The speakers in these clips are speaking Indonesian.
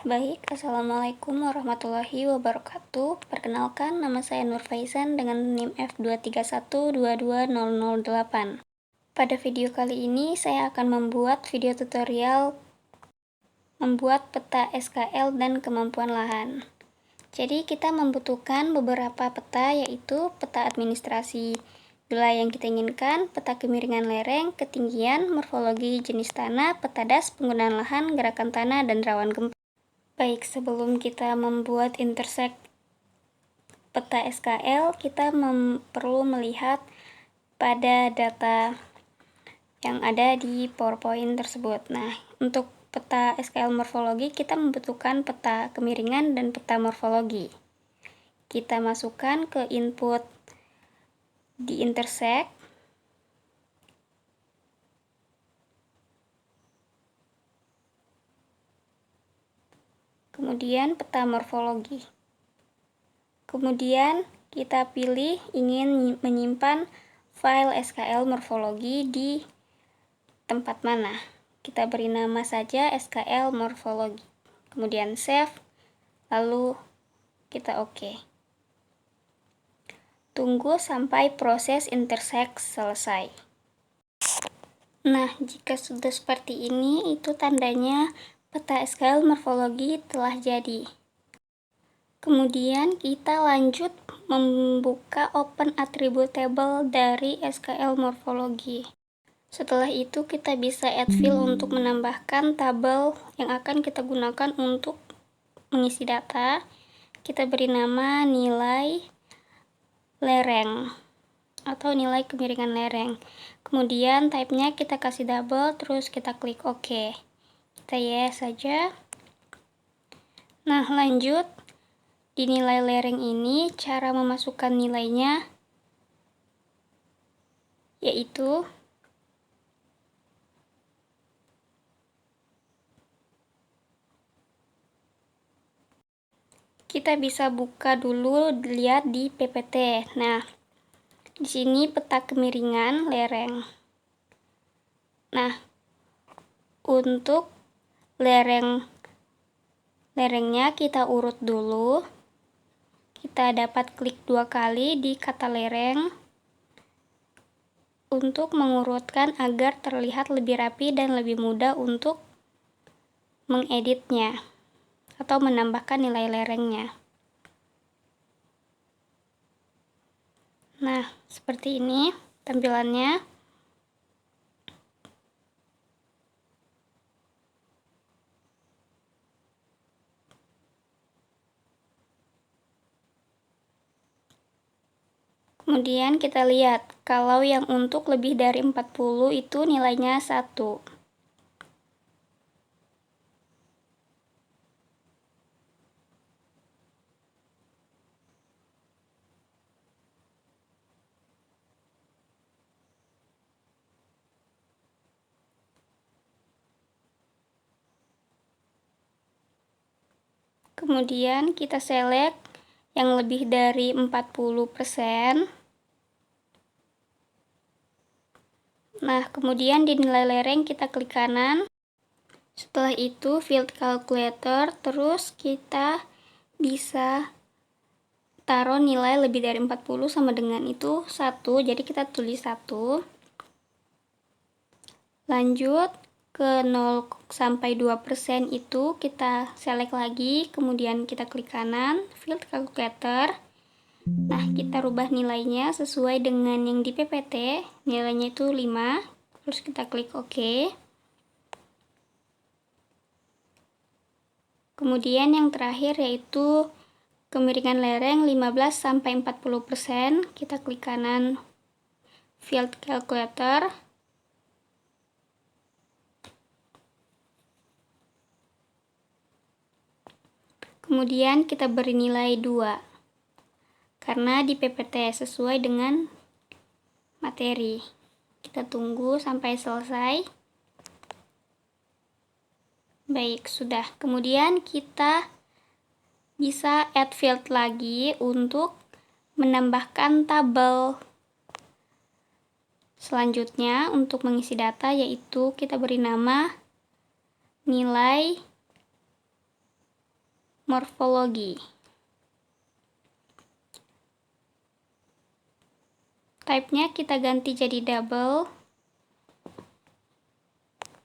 Baik, Assalamualaikum warahmatullahi wabarakatuh. Perkenalkan, nama saya Nur Faizan dengan NIM F231220008. Pada video kali ini, saya akan membuat video tutorial membuat peta SKL dan kemampuan lahan. Jadi, kita membutuhkan beberapa peta, yaitu peta administrasi wilayah yang kita inginkan, peta kemiringan lereng, ketinggian, morfologi jenis tanah, peta das, penggunaan lahan, gerakan tanah, dan rawan gempa. Baik, sebelum kita membuat intersect peta SKL, kita perlu melihat pada data yang ada di PowerPoint tersebut. Nah, untuk peta SKL morfologi, kita membutuhkan peta kemiringan dan peta morfologi. Kita masukkan ke input di intersect. Kemudian peta morfologi. Kemudian kita pilih ingin menyimpan file SKL morfologi di tempat mana. Kita beri nama saja SKL morfologi. Kemudian save, lalu kita OK. Tunggu sampai proses intersect selesai. Nah, jika sudah seperti ini, itu tandanya peta SKL morfologi telah jadi. Kemudian kita lanjut membuka open attribute table dari SKL morfologi. Setelah itu kita bisa add field untuk menambahkan tabel yang akan kita gunakan untuk mengisi data. Kita beri nama nilai lereng atau nilai kemiringan lereng. Kemudian type-nya kita kasih double, terus kita klik OK. Kita yes saja. Nah, lanjut. Di nilai lereng ini, cara memasukkan nilainya yaitu kita bisa buka dulu, lihat di PPT. Nah, di sini peta kemiringan lereng. Nah, untuk lerengnya kita urut dulu. Kita dapat klik 2 kali di kata lereng untuk mengurutkan agar terlihat lebih rapi dan lebih mudah untuk mengeditnya atau menambahkan nilai lerengnya. Nah, seperti ini tampilannya. Kemudian kita lihat, kalau yang untuk lebih dari 40 itu nilainya 1. Kemudian kita select yang lebih dari 40%. Nah, kemudian di nilai lereng kita klik kanan. Setelah itu field calculator, terus kita bisa taruh nilai lebih dari 40 sama dengan itu 1, jadi kita tulis 1. Lanjut ke 0 sampai 2% itu kita select lagi, kemudian kita klik kanan, field calculator. Nah, kita rubah nilainya sesuai dengan yang di PPT, nilainya itu 5, terus kita klik OK. Kemudian yang terakhir yaitu kemiringan lereng 15 sampai 40%, kita klik kanan field calculator. Kemudian kita beri nilai 2 karena di PPT sesuai dengan materi. Kita tunggu sampai selesai. Baik, sudah. Kemudian kita bisa add field lagi untuk menambahkan tabel. Selanjutnya untuk mengisi data yaitu kita beri nama nilai morfologi. Type-nya kita ganti jadi double.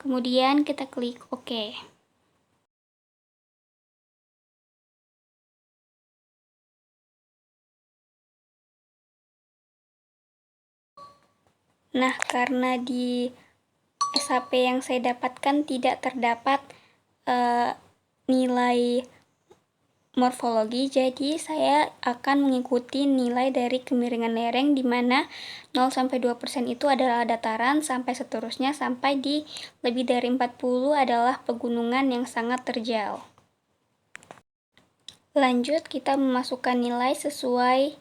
Kemudian kita klik OK. Nah, karena di SHP yang saya dapatkan tidak terdapat nilai morfologi, jadi saya akan mengikuti nilai dari kemiringan lereng di mana 0-2% itu adalah dataran sampai seterusnya sampai di lebih dari 40 adalah pegunungan yang sangat terjal. Lanjut, kita memasukkan nilai sesuai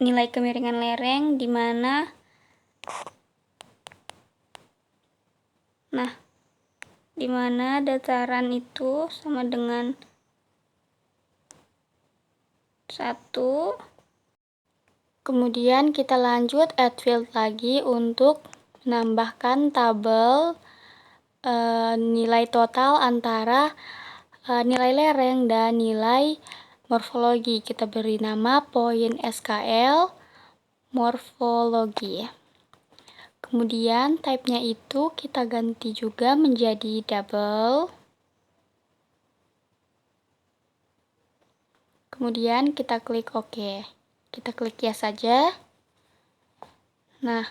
nilai kemiringan lereng di mana dataran itu sama dengan 1. Kemudian kita lanjut add field lagi untuk menambahkan tabel nilai total antara nilai lereng dan nilai morfologi. Kita beri nama poin SKL morfologi. Kemudian type-nya itu kita ganti juga menjadi double. Kemudian kita klik OK. Kita klik ya saja. Nah,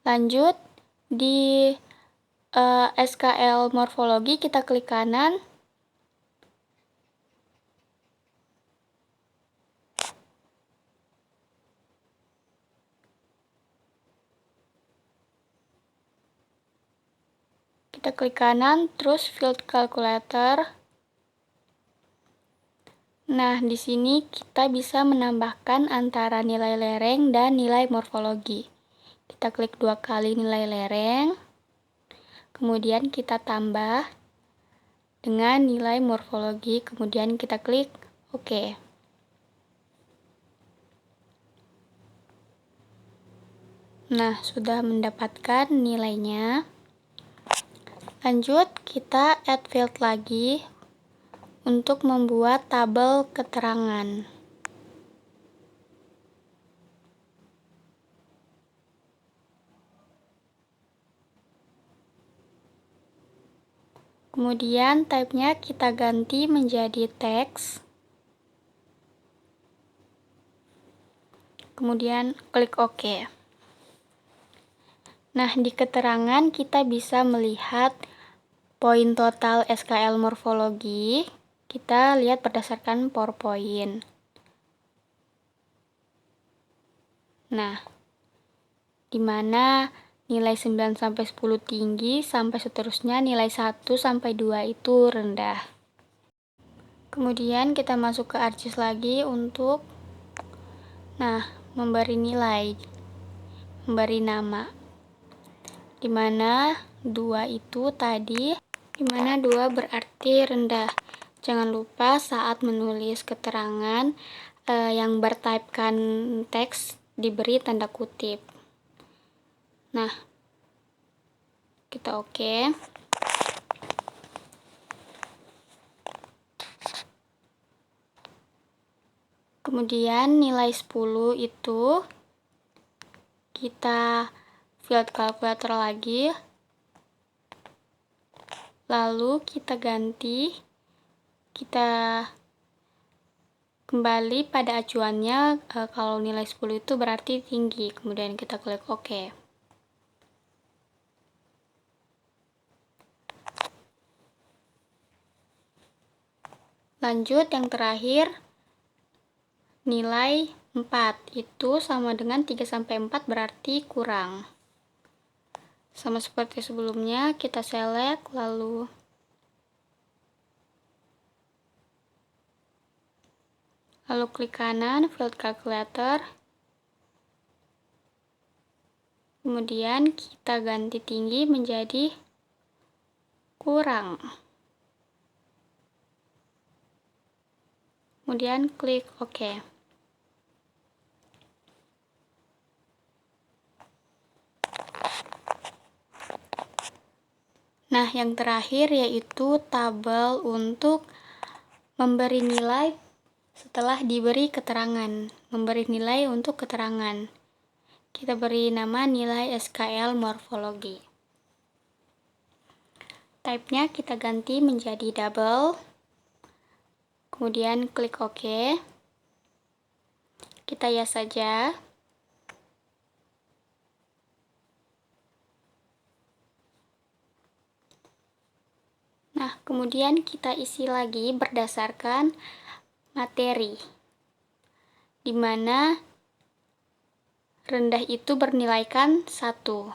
lanjut di SKL morfologi kita klik kanan. Kita klik kanan, terus field calculator. Nah, di sini kita bisa menambahkan antara nilai lereng dan nilai morfologi. Kita klik 2 kali nilai lereng, kemudian kita tambah dengan nilai morfologi, kemudian kita klik OK. Nah, sudah mendapatkan nilainya. Lanjut, kita add field lagi untuk membuat tabel keterangan. Kemudian type-nya kita ganti menjadi teks. Kemudian klik OK. Nah, di keterangan kita bisa melihat poin total SKL morfologi. Kita lihat berdasarkan PowerPoint. Nah, di mana nilai 9-10 tinggi, sampai seterusnya nilai 1-2 itu rendah. Kemudian kita masuk ke ArcGIS lagi untuk memberi nilai, memberi nama. Di mana 2 itu tadi, di mana 2 berarti rendah. Jangan lupa saat menulis keterangan yang bertypekan teks diberi tanda kutip. Nah, kita OK. Kemudian nilai 10 itu kita field calculator lagi, lalu kita ganti, kita kembali pada acuannya. Kalau nilai 10 itu berarti tinggi, kemudian kita klik OK. Lanjut, yang terakhir nilai 4 itu sama dengan 3-4 berarti kurang. Sama seperti sebelumnya, kita select, lalu klik kanan, field calculator. Kemudian kita ganti tinggi menjadi kurang. Kemudian klik OK. Nah, yang terakhir yaitu tabel untuk memberi nilai setelah diberi keterangan. Memberi nilai untuk keterangan. Kita beri nama nilai SKL morfologi. Type-nya kita ganti menjadi double. Kemudian klik OK. Kita ya saja. Nah, kemudian kita isi lagi berdasarkan materi, di mana rendah itu bernilaikan 1.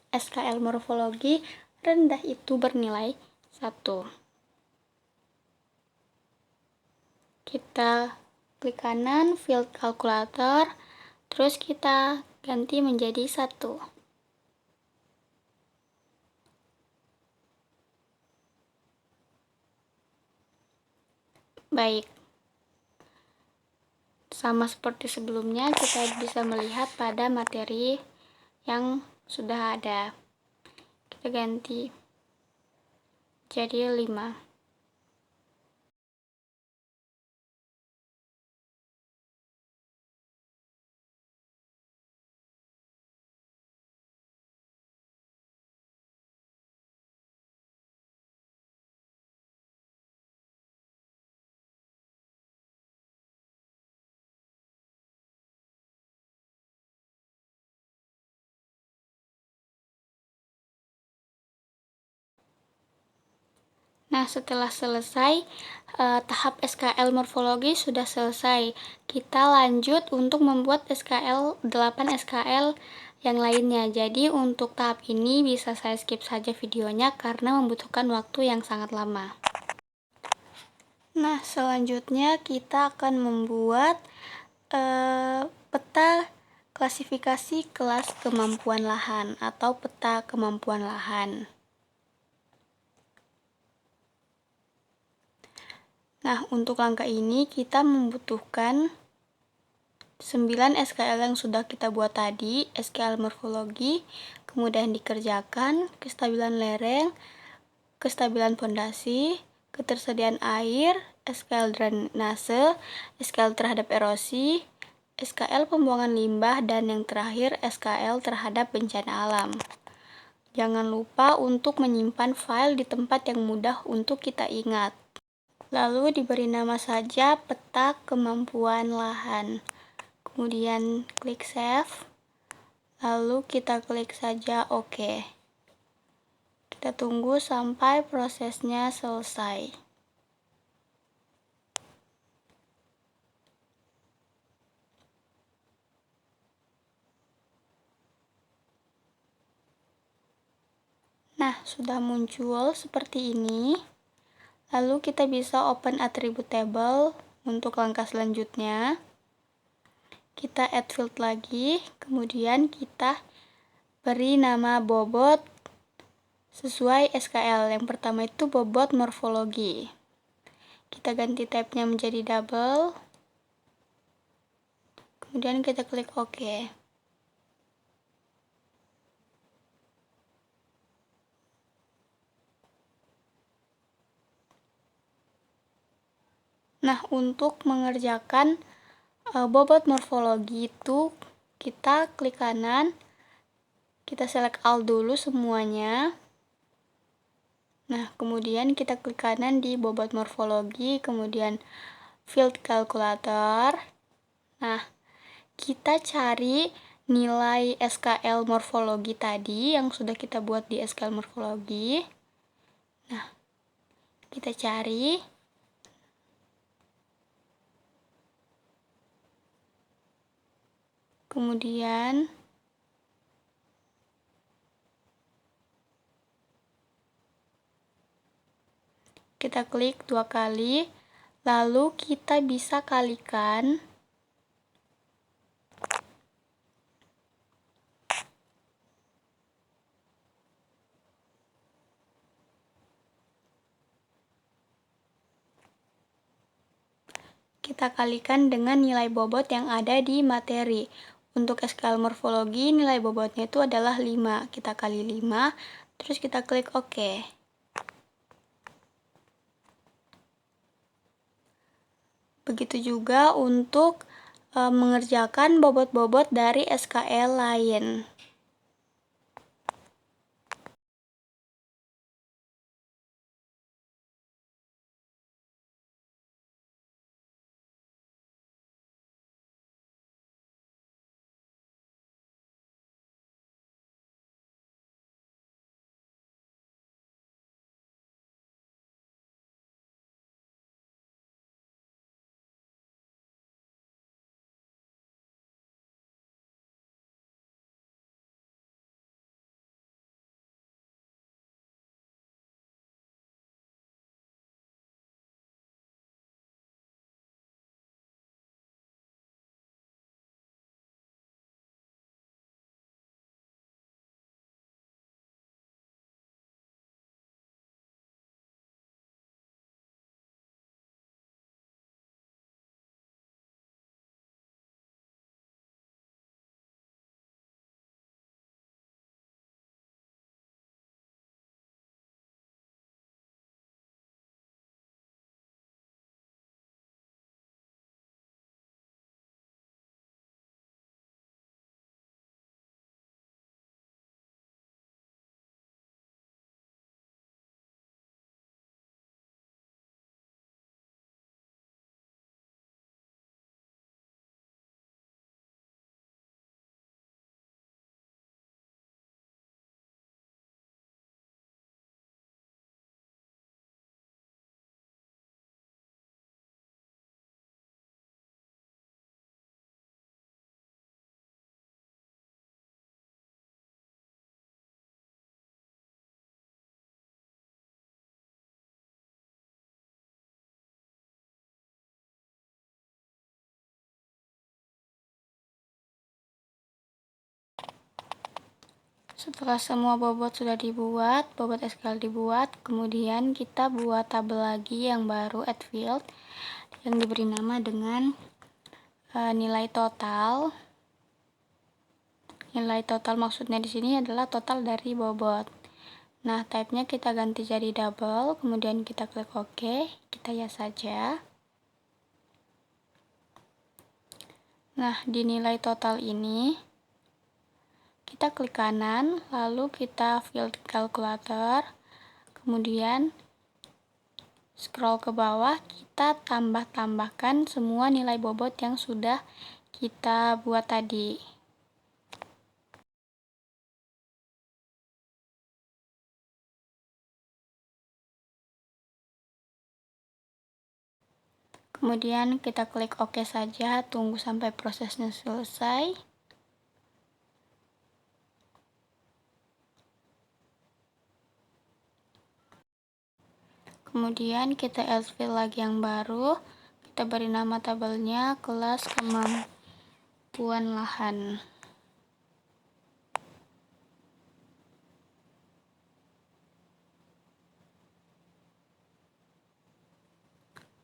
SKL morfologi rendah itu bernilai 1. Kita klik kanan, field calculator, terus kita ganti menjadi 1. Baik, sama seperti sebelumnya, kita bisa melihat pada materi yang sudah ada. Kita ganti jadi 5. Nah, setelah selesai, tahap SKL morfologi sudah selesai. Kita lanjut untuk membuat 8 SKL yang lainnya. Jadi, untuk tahap ini bisa saya skip saja videonya karena membutuhkan waktu yang sangat lama. Nah, selanjutnya kita akan membuat peta klasifikasi kelas kemampuan lahan atau peta kemampuan lahan. Nah, untuk langkah ini kita membutuhkan 9 SKL yang sudah kita buat tadi, SKL morfologi, kemudian dikerjakan, kestabilan lereng, kestabilan fondasi, ketersediaan air, SKL drainase, SKL terhadap erosi, SKL pembuangan limbah, dan yang terakhir SKL terhadap bencana alam. Jangan lupa untuk menyimpan file di tempat yang mudah untuk kita ingat. Lalu diberi nama saja peta kemampuan lahan. Kemudian klik save. Lalu kita klik saja OK. Kita tunggu sampai prosesnya selesai. Nah, sudah muncul seperti ini. Lalu kita bisa open attribute table untuk langkah selanjutnya. Kita add field lagi, kemudian kita beri nama bobot sesuai SKL. Yang pertama itu bobot morfologi. Kita ganti tab-nya menjadi double. Kemudian kita klik OK. Nah, untuk mengerjakan bobot morfologi itu kita klik kanan, kita select all dulu semuanya. Nah, kemudian kita klik kanan di bobot morfologi, kemudian field calculator. Nah, kita cari nilai SKL morfologi tadi yang sudah kita buat di SKL morfologi. Nah, kita cari. Kemudian kita klik 2 kali, lalu kita bisa kalikan dengan nilai bobot yang ada di materi. Untuk SKL morfologi, nilai bobotnya itu adalah 5. Kita kali 5, terus kita klik OK. Begitu juga untuk mengerjakan bobot-bobot dari SKL lain. Setelah semua bobot sudah dibuat, bobot SKL dibuat, kemudian kita buat tabel lagi yang baru, add field, yang diberi nama dengan nilai total. Nilai total maksudnya di sini adalah total dari bobot. Nah, type-nya kita ganti jadi double, kemudian kita klik OK, kita ya saja. Nah, di nilai total ini kita klik kanan, lalu kita field calculator, kemudian scroll ke bawah, kita tambahkan semua nilai bobot yang sudah kita buat tadi. Kemudian kita klik OK saja, tunggu sampai prosesnya selesai. Kemudian kita add field lagi yang baru, kita beri nama tabelnya kelas kemampuan lahan.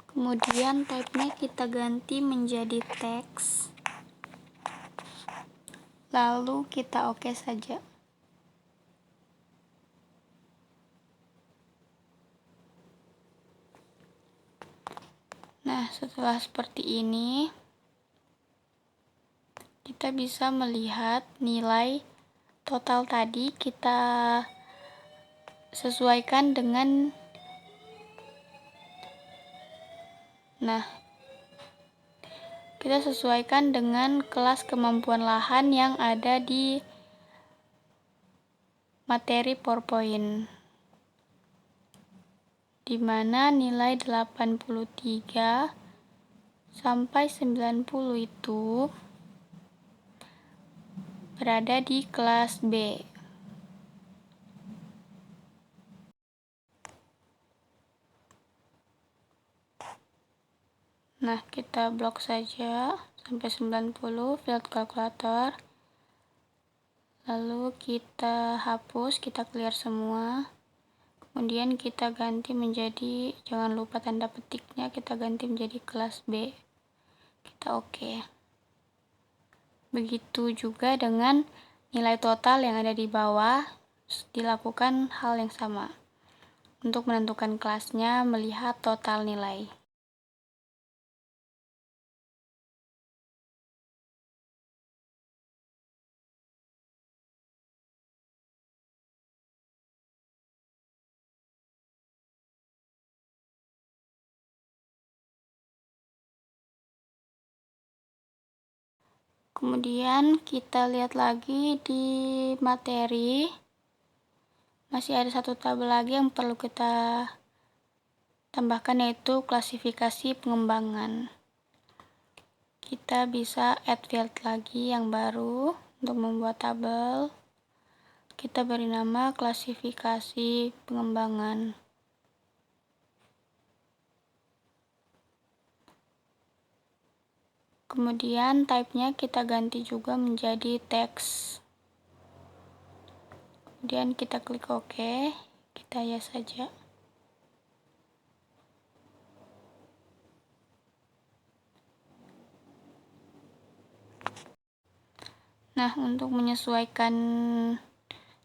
Kemudian type-nya kita ganti menjadi teks, lalu kita OK saja. Nah, setelah seperti ini, kita bisa melihat nilai total tadi kita sesuaikan dengan kelas kemampuan lahan yang ada di materi PowerPoint, di mana nilai 83 sampai 90 itu berada di kelas B. Nah, kita blok saja sampai 90 field calculator. Lalu kita hapus, kita clear semua. Kemudian kita ganti menjadi, jangan lupa tanda petiknya, kita ganti menjadi kelas B. Kita OK. Begitu juga dengan nilai total yang ada di bawah, dilakukan hal yang sama. Untuk menentukan kelasnya, melihat total nilai. Kemudian kita lihat lagi di materi, masih ada satu tabel lagi yang perlu kita tambahkan, yaitu klasifikasi pengembangan. Kita bisa add field lagi yang baru untuk membuat tabel. Kita beri nama klasifikasi pengembangan. Kemudian type-nya kita ganti juga menjadi teks. Kemudian kita klik OK, kita yes saja. Nah, untuk menyesuaikan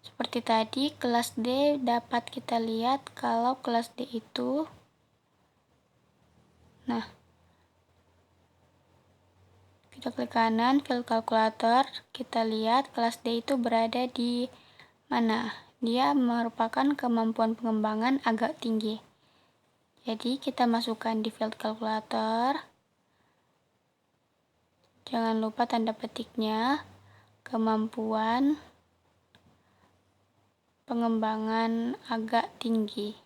seperti tadi, kelas D dapat kita lihat kalau kelas D itu, nah, kita klik kanan, field calculator, kita lihat kelas D itu berada di mana. Dia merupakan kemampuan pengembangan agak tinggi. Jadi, kita masukkan di field calculator. Jangan lupa tanda petiknya, kemampuan pengembangan agak tinggi.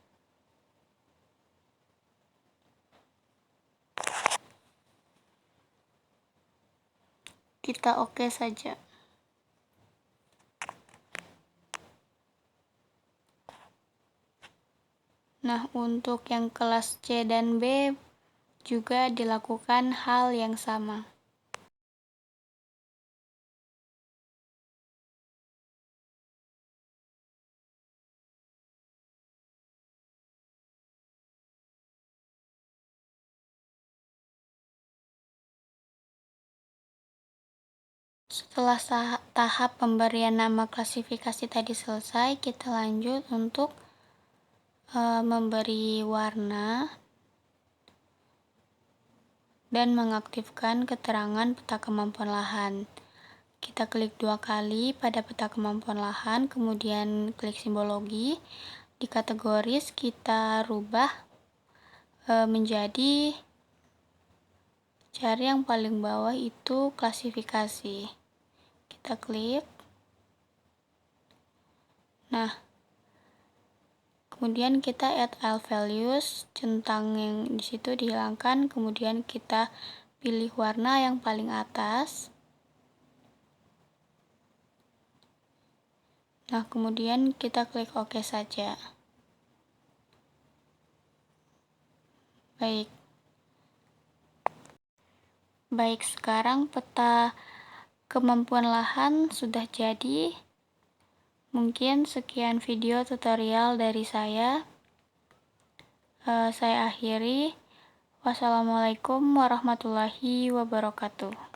Kita OK saja. Nah, untuk yang kelas C dan B juga dilakukan hal yang sama. Setelah tahap pemberian nama klasifikasi tadi selesai, kita lanjut untuk memberi warna dan mengaktifkan keterangan peta kemampuan lahan. Kita klik 2 kali pada peta kemampuan lahan, kemudian klik simbol logi. Di kategoris kita rubah menjadi cari yang paling bawah itu klasifikasi. Kita klik. Nah, kemudian kita add all values, centang yang di situ dihilangkan, kemudian kita pilih warna yang paling atas. Nah, kemudian kita klik OK saja. Baik, sekarang peta kemampuan lahan sudah jadi. Mungkin sekian video tutorial dari saya. Saya akhiri. Wassalamualaikum warahmatullahi wabarakatuh.